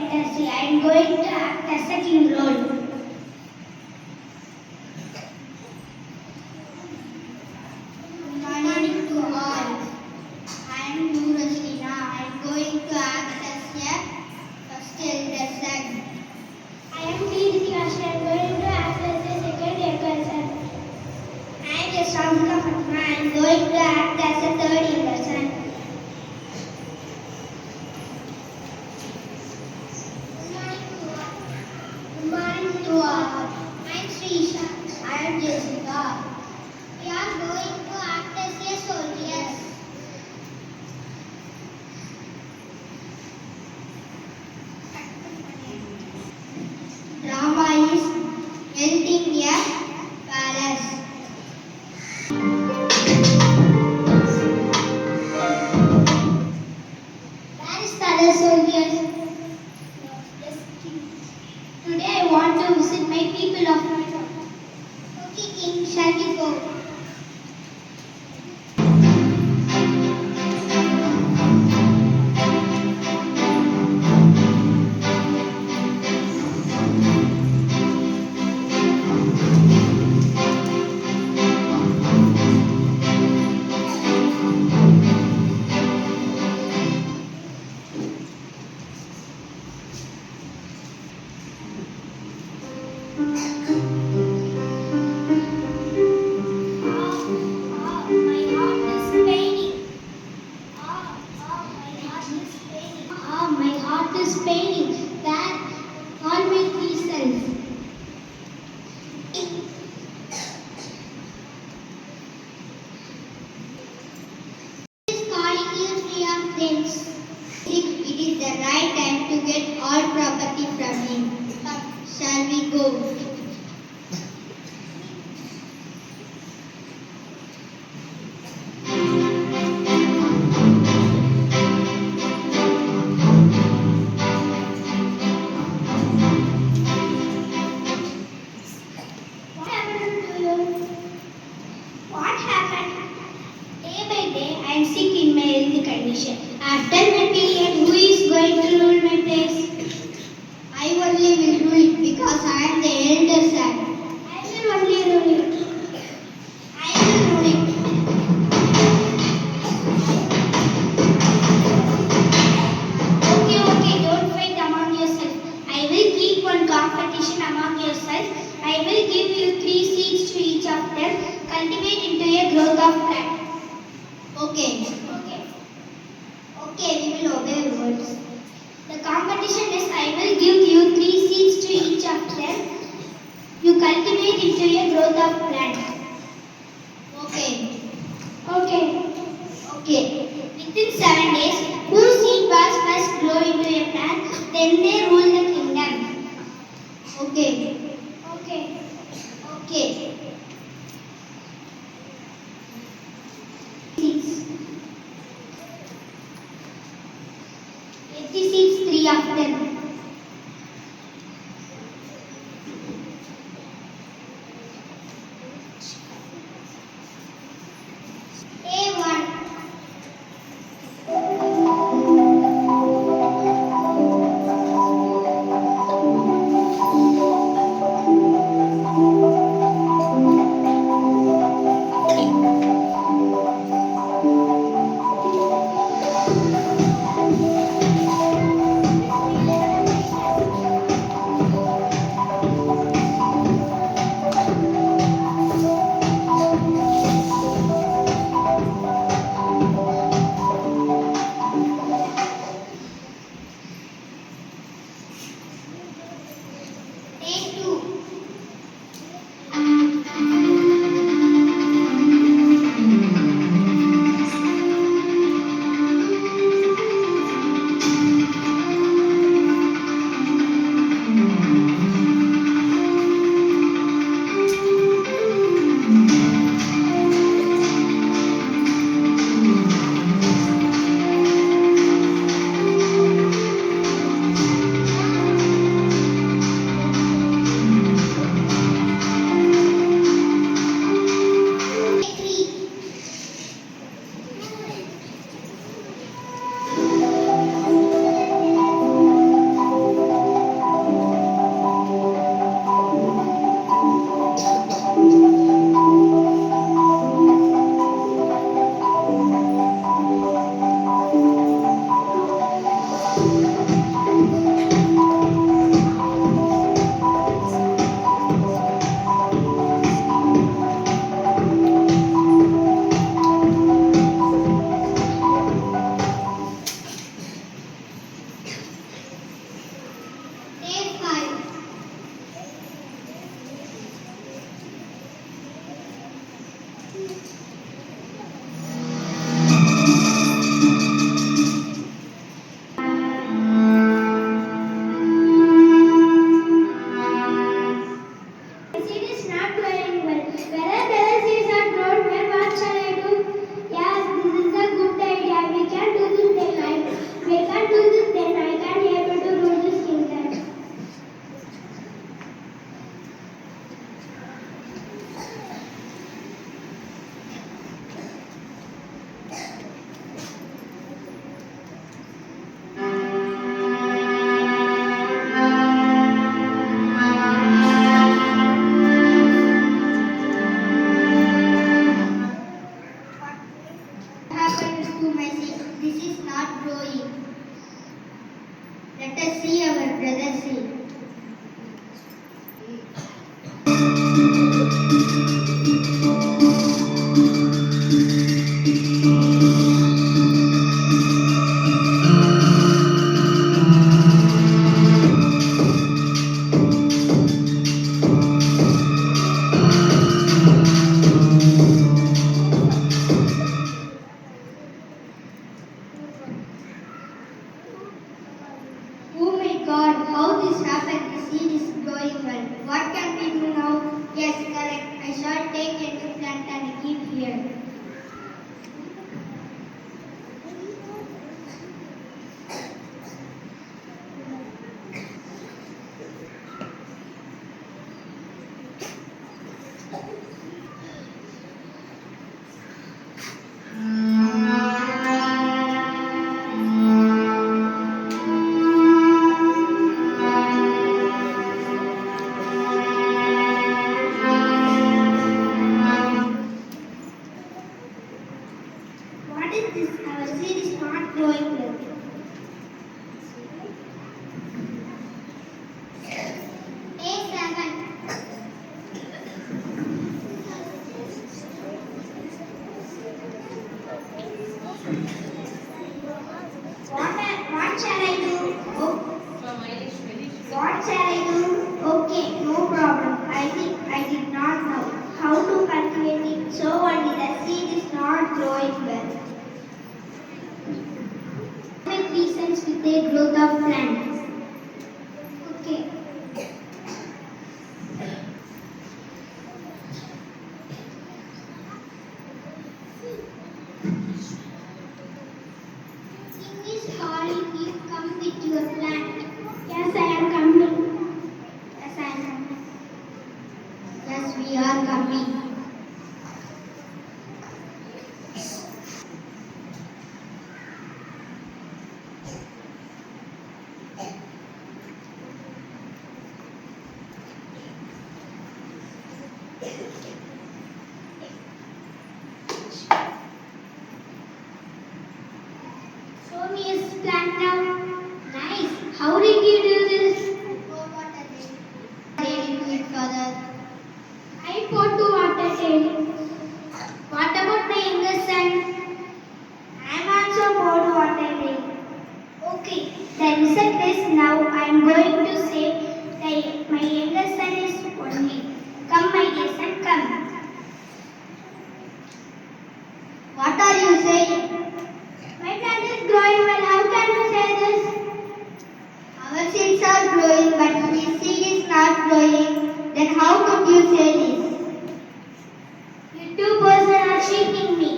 fantasy. I am going to act as a king role. Good morning to all. I am New Rashina. I am going to act as a first elder son. I am Dikashi. I am going to act as a second elder son. I am Yashamika Fatma. I am going to act as a third elder son. Good morning to all. I am Srisha. I am Jessica. We are going to act as a soldiers. Drama is held in a palace. Where is the other soldiers? Yes, King. Today I want to visit my people of my town. Okay, King, shall we go? My heart is paining. That all my three cells. Is calling you three of friends. It is the right time to get all property from him. Come, shall we go? What happened to you? What happened? Day by day, I am sick in my healthy condition. After my period, who is going to rule my place? I only will rule it because I am the elder son. I will only rule it. I will rule it. Okay, don't fight among yourselves. I will keep one competition among yourselves. I will give you 3 seeds to each of them. Cultivate into a growth of plant. Okay, we will obey rules. The competition is I will give you 3 seeds to each of them. You cultivate into a growth of plant. Okay. Within 7 days, whose seed was first grow into a plant, then they rule the kingdom. Okay. Seeds. Get the seeds, 3 of them. A1. Let us see our brother see. Oh my God, how this happened? The seed is growing well. What can we do now? Yes, correct. I shall take a new plant and keep here. What is this? Our seed is not growing well. A7. What shall I do? Oh, what shall I do? Okay, no problem. I think I did not know how to cultivate it, so only the seed is not growing well. Make reasons with the growth of plants. Okay. Miss Holly, please come with your plant. Yes, I am coming. Yes, I am coming. Yes, we are coming. Show me his plant now. Nice. How did you do this? Oh, what a day. Daily do it, father. I put to water daily. What about my younger son? I am also poured water daily. Okay, then listen this now. I am going to say that my younger son is only. Come, my dear son, come. What are you saying? My plant is growing well. How can you say this? Our seeds are growing, but his seed is not growing. Then how could you say this? You two persons are cheating me.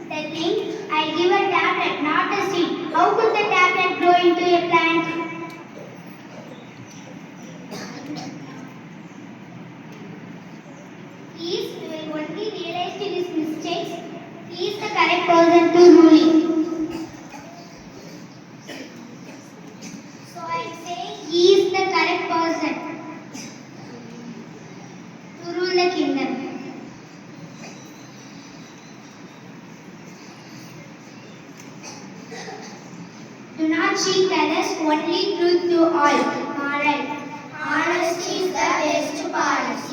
They think I give a tablet, not a seed. How could the tablet grow into a plant? He is only realized his mistakes. He is the correct person to rule it. So I say he is the correct person to rule the kingdom. Do not cheat others, only truth to all. Moral. Honesty is the best policy.